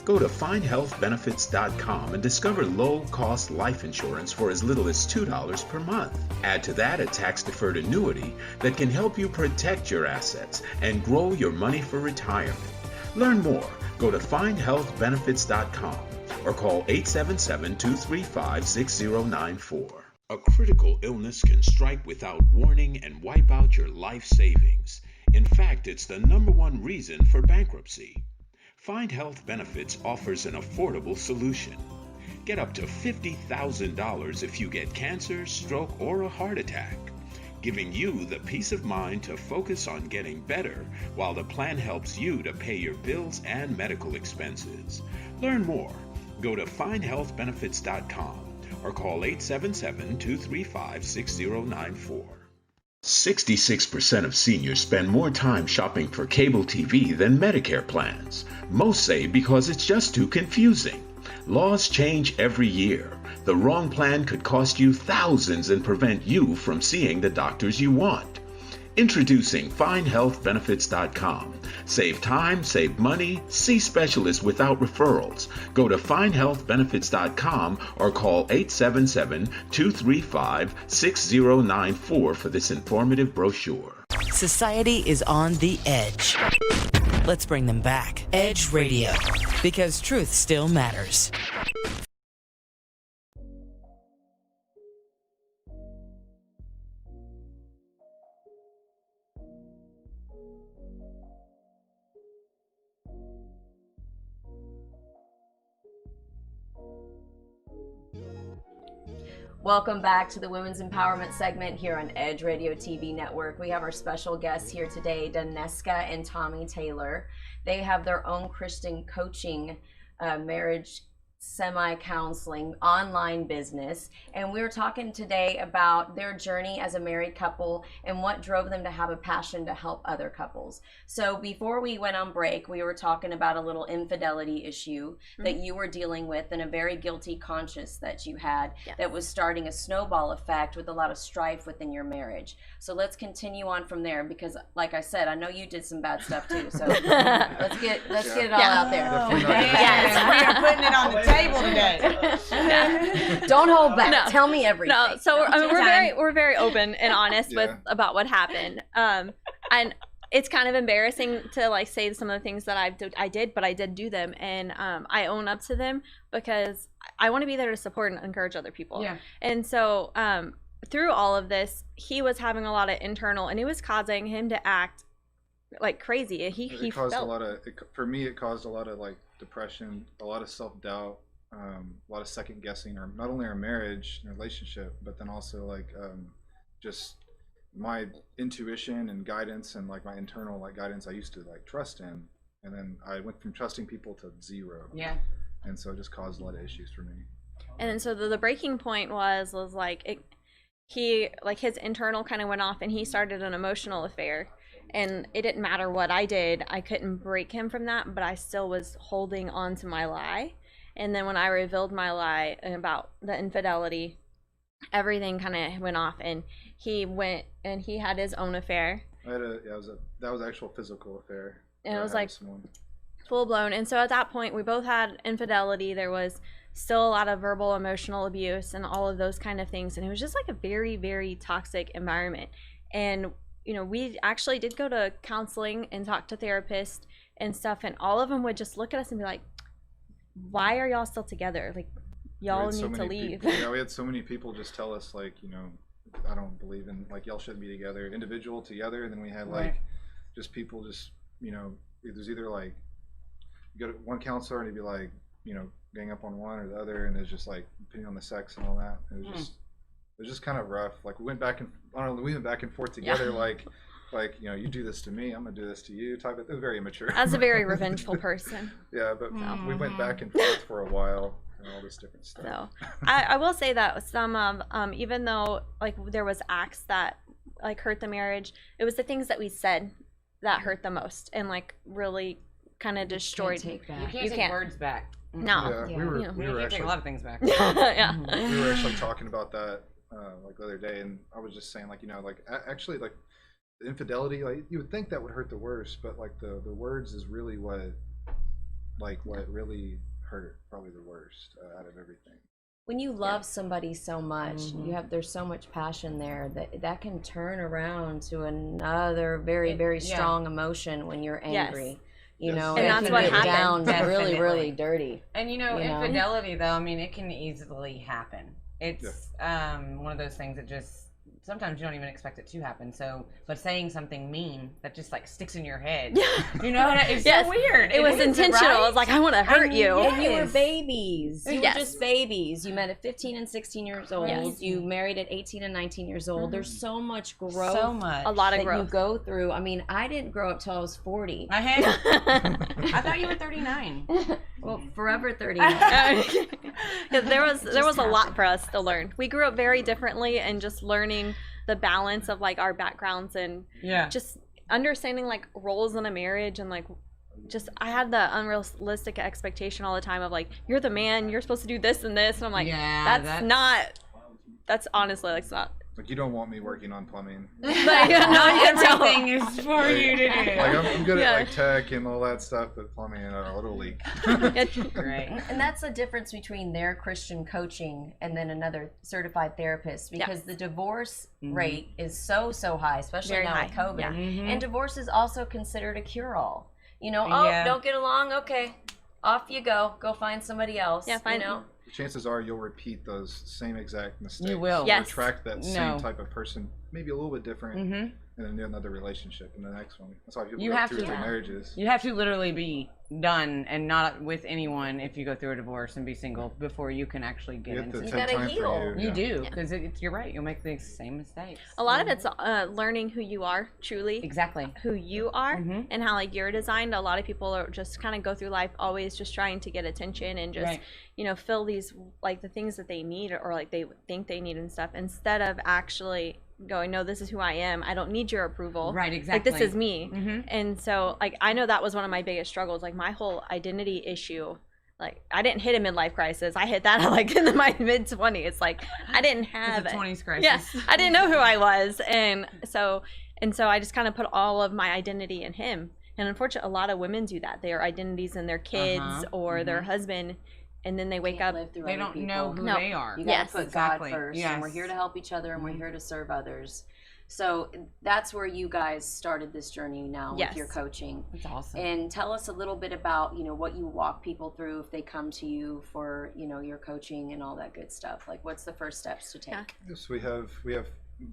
Go to findhealthbenefits.com and discover low-cost life insurance for as little as $2 per month. Add to that a tax-deferred annuity that can help you protect your assets and grow your money for retirement. Learn more. Go to findhealthbenefits.com or call 877-235-6094. A critical illness can strike without warning and wipe out your life savings. In fact, it's the #1 reason for bankruptcy. Find Health Benefits offers an affordable solution. Get up to $50,000 if you get cancer, stroke, or a heart attack, giving you the peace of mind to focus on getting better while the plan helps you to pay your bills and medical expenses. Learn more. Go to findhealthbenefits.com or call 877-235-6094. 66% of seniors spend more time shopping for cable TV than Medicare plans. Most say because it's just too confusing. Laws change every year. The wrong plan could cost you thousands and prevent you from seeing the doctors you want. Introducing FindHealthBenefits.com. Save time, save money, see specialists without referrals. Go to FindHealthBenefits.com or call 877-235-6094 for this informative brochure. Society is on the edge. Let's bring them back. Edge Radio, because truth still matters. Welcome back to the Women's Empowerment segment here on Edge Radio TV Network. We have our special guests here today, Daneska and Tommy Taylor. They have their own Christian coaching, marriage semi-counseling online business, and we're talking today about their journey as a married couple and what drove them to have a passion to help other couples. So before we went on break, we were talking about a little infidelity issue that you were dealing with and a very guilty conscience that you had that was starting a snowball effect with a lot of strife within your marriage. So let's continue on from there, because like I said, I know you did some bad stuff too, so let's get it all out there. Yes, we are putting it on the table today. Don't hold back. No. Tell me everything. No, so we're very open and honest with about what happened. And it's kind of embarrassing to like say some of the things that I did, but I did do them, and I own up to them because I want to be there to support and encourage other people. Yeah. And so through all of this, he was having a lot of internal, and it was causing him to act like crazy. He caused a lot of, for me, it caused a lot of like depression, a lot of self-doubt, a lot of second guessing, or not only our marriage and relationship, but then also like just my intuition and guidance, and like my internal like guidance I used to like trust in, and then I went from trusting people to zero. Yeah. And so it just caused a lot of issues for me. And then so the breaking point was like he like his internal kind of went off, and he started an emotional affair. And it didn't matter what I did, I couldn't break him from that, but I still was holding on to my lie. And then when I revealed my lie about the infidelity, everything kind of went off, and he went and he had his own affair. That was an actual physical affair. And it was like full blown. And so at that point, we both had infidelity. There was still a lot of verbal, emotional abuse, and all of those kind of things. And it was just like a very, very toxic environment. And you know, we actually did go to counseling and talk to therapists and stuff, and all of them would just look at us and be like, why are y'all still together? Like, y'all need to leave. Yeah, we had so many people just tell us, like, you know, I don't believe in, like, y'all shouldn't be together, individual together. And then we had, like, just people just, you know, it was either, like, you go to one counselor and he'd be like, you know, gang up on one or the other, and it's just, like, depending on the sex and all that. It was just kind of rough. Like, we went back and forth together, like, you know, you do this to me, I'm gonna do this to you type of. It was very immature. I was a very revengeful person. Yeah, but we went back and forth for a while and all this different stuff. So I will say that some of even though like there was acts that like hurt the marriage, it was the things that we said that hurt the most and like really kind of destroyed. You can't take words back. No. Yeah, we were you actually take a lot of things back. Yeah. We were actually talking about that like the other day, and I was just saying, like, you know, like actually, like the infidelity, like you would think that would hurt the worst, but like the words is really what really hurt probably the worst out of everything. When you love somebody so much, there's so much passion there that can turn around to another very strong emotion when you're angry. You know, and that's what happened. Down really, really dirty. And infidelity, though, I mean, it can easily happen. It's one of those things that just sometimes you don't even expect it to happen. So, but saying something mean that just like sticks in your head, you know, it's so weird. It was intentional. Right? It was like, I want to hurt you. And you were babies. You Yes. were just babies. You met at 15 and 16 years old. Yes. You married at 18 and 19 years old. There's so much growth. So much. A lot of that growth. you go through. I mean, I didn't grow up till I was 40. I thought you were 39. Well, forever 30. There was a lot for us to learn. We grew up very differently, and just learning the balance of like our backgrounds and just understanding like roles in a marriage, and like just I had the unrealistic expectation all the time of like, you're the man, you're supposed to do this and this, and I'm like, that's honestly like it's not. Like, you don't want me working on plumbing. Everything is for you to do. Like, I'm good at like tech and all that stuff, but plumbing, it'll leak. Great. And that's the difference between their Christian coaching and then another certified therapist, because the divorce rate is so high, especially Very now high. with COVID. Yeah. And divorce is also considered a cure-all. You know, Yeah. don't get along, okay, off you go find somebody else. Yeah, you know. Chances are you'll repeat those same exact mistakes. You will. Yes. Attract that same type of person, maybe a little bit different, and then another relationship in the next one. That's why people You go have through to- their marriages. You have to literally be done and not with anyone if you go through a divorce and be single before you can actually get You have to into take it. time for you. You do, because you're right. You'll make the same mistakes. A lot of it's learning who you are truly. Exactly. Who you are and how like you're designed. A lot of people are just kind of go through life always just trying to get attention and just fill these like the things that they need or like they think they need and stuff, instead of actually going, no, this is who I am. I don't need your approval. Right, exactly. Like, this is me. And so like I know that was one of my biggest struggles. Like my whole identity issue, like I didn't hit a midlife crisis. I hit that like in my mid-20s. Like I didn't have It's a 20s crisis. Yeah, I didn't know who I was, and so I just kind of put all of my identity in him. And unfortunately, a lot of women do that. Their identities in their kids or their husband, and then they wake up. They don't know who they are. You gotta put God Exactly. first, Yes. and we're here to help each other, and we're here to serve others. So that's where you guys started this journey now with your coaching. That's awesome. And tell us a little bit about, what you walk people through if they come to you for, your coaching and all that good stuff. Like, what's the first steps to take? Yes, we have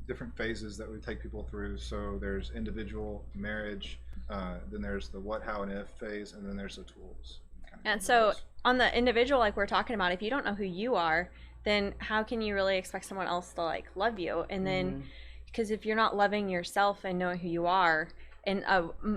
different phases that we take people through. So there's individual, marriage, then there's the what, how, and if phase, and then there's the tools. And so on the individual, like we're talking about, if you don't know who you are, then how can you really expect someone else to like love you? And then, because if you're not loving yourself and knowing who you are, and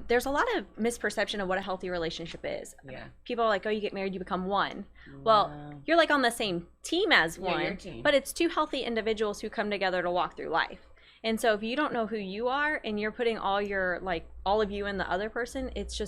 there's a lot of misperception of what a healthy relationship is. Yeah. People are like, oh, you get married, you become one. Well, you're like on the same team as Yeah, one, you're a team. but it's two healthy individuals who come together to walk through life. And so if you don't know who you are and you're putting all of you in the other person, it's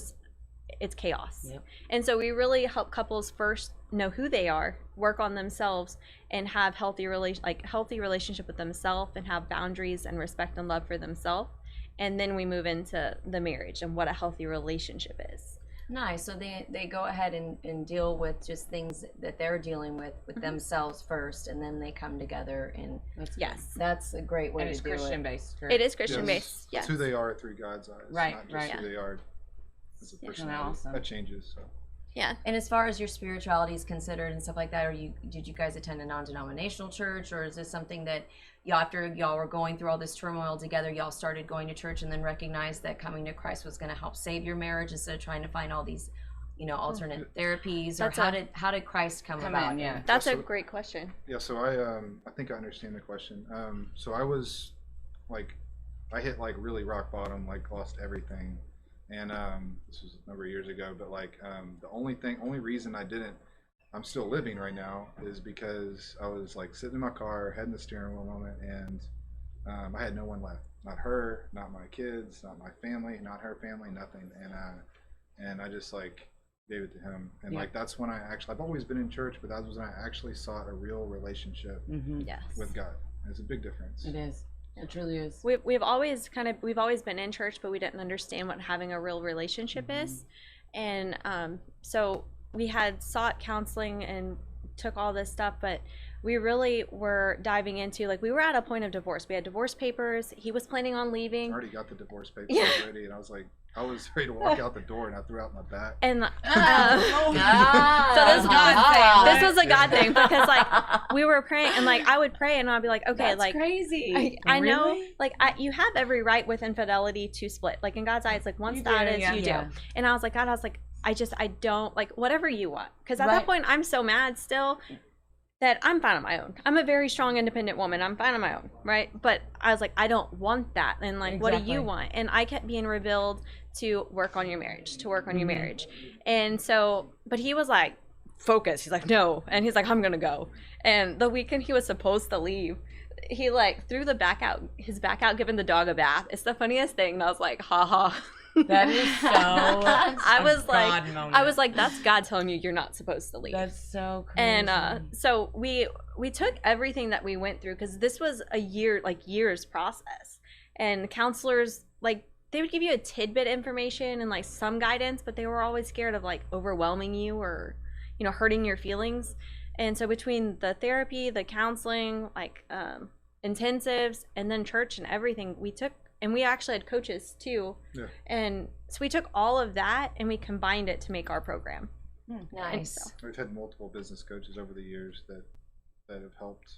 chaos. Yep. And so we really help couples first know who they are, work on themselves, and have healthy relationship with themselves, and have boundaries and respect and love for themselves. And then we move into the marriage and what a healthy relationship is. Nice. So they go ahead and deal with just things that they're dealing with themselves first, and then they come together, and that's a great way And to it's do Christian it. based. It is Christian based. It's who they are through God's eyes. Right, Not just right. who they are as a personality. awesome. That changes. So. Yeah. And as far as your spirituality is considered and stuff like that, did you guys attend a non-denominational church, or is this something that after y'all were going through all this turmoil together, y'all started going to church and then recognized that coming to Christ was going to help save your marriage instead of trying to find all these, alternate therapies? Or how did Christ come about? That's a great question. Yeah, so I think I understand the question. So I was I hit really rock bottom, lost everything, and this was a number of years ago. But the only reason I'm still living right now is because I was sitting in my car, head in the steering wheel moment, and I had no one left. not her, not my kids, not my family, not her family, nothing. And I just like gave it to him. And like that's when I've always been in church, but that was when I actually sought a real relationship with God. It's a big difference. It is. It truly is. We've always been in church, but we didn't understand what having a real relationship is. And so we had sought counseling and took all this stuff, but we really were diving into, like, we were at a point of divorce. We had divorce papers. He was planning on leaving. I already got the divorce papers already, and I was ready to walk out the door, and I threw out my back. And so this was a God thing, because like we were praying, and like I would pray, and I'd be like, okay, that's like crazy. I know, like you have every right with infidelity to split. Like in God's eyes, like one status, you do. And I was like, God, I don't, like, whatever you want, because at that point I'm so mad still that I'm fine on my own. I'm a very strong, independent woman. I'm fine on my own, right? But I was like, I don't want that. And like, what do you want? And I kept being revealed to work on your marriage, And so, but he was like, focus. He's like, no. And he's like, I'm going to go. And the weekend he was supposed to leave, he like threw his back out, giving the dog a bath. It's the funniest thing. And I was like, ha ha. That is so I was like, that's God telling you you're not supposed to leave. That's so crazy. And so we took everything that we went through, because this was a years process. And counselors, like, they would give you a tidbit information and like some guidance, but they were always scared of like overwhelming you or, you know, hurting your feelings. And so between the therapy, the counseling, like intensives, and then church and everything, and we actually had coaches too. Yeah. And so we took all of that and we combined it to make our program. Nice. So, we've had multiple business coaches over the years that have helped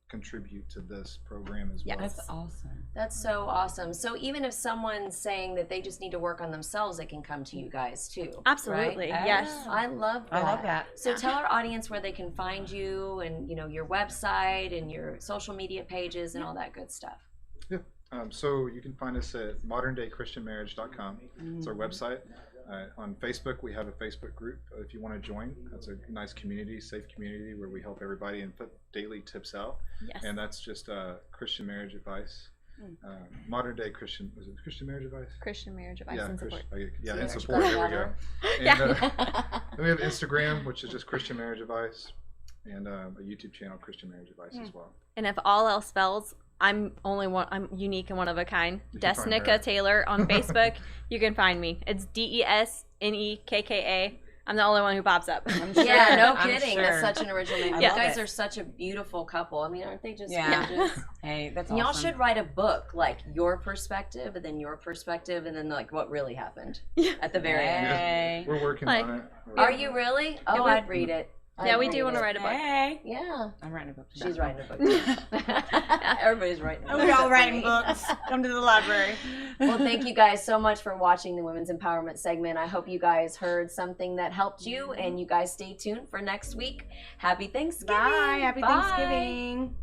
contribute to this program as well. That's awesome. That's so awesome. So even if someone's saying that they just need to work on themselves, they can come to you guys too. Absolutely. Right? Yes. I love that. I love that. So tell our audience where they can find you, and you know, your website and your social media pages and all that good stuff. Yeah. So you can find us at moderndaychristianmarriage.com. It's our website. On Facebook, we have a Facebook group if you want to join. That's a nice community, safe community where we help everybody and put daily tips out. Yes. And that's just Christian marriage advice. Modern day Christian, is it Christian marriage advice? Christian marriage advice and support. And support. There we go. And then we have Instagram, which is just Christian marriage advice, and a YouTube channel, Christian marriage advice as well. And if all else fails, I'm unique and one of a kind. Desnica Taylor on Facebook. You can find me. It's DESNEKKA. I'm the only one who pops up. Yeah, no kidding. Sure. That's such an original name. Yeah. You guys are such a beautiful couple. I mean, aren't they just gorgeous? Hey, that's and awesome. Y'all should write a book, like your perspective, and then your perspective, and then like what really happened at the very end. Yeah, we're working on it. Are you really? Oh, I'd read it. Yeah, we do want to write a book. Hey. Yeah. I'm writing a book. She's writing a book. Everybody's writing a book. We're all writing books. Come to the library. Well, thank you guys so much for watching the Women's Empowerment segment. I hope you guys heard something that helped you, and you guys stay tuned for next week. Happy Thanksgiving. Bye. Happy Bye. Thanksgiving.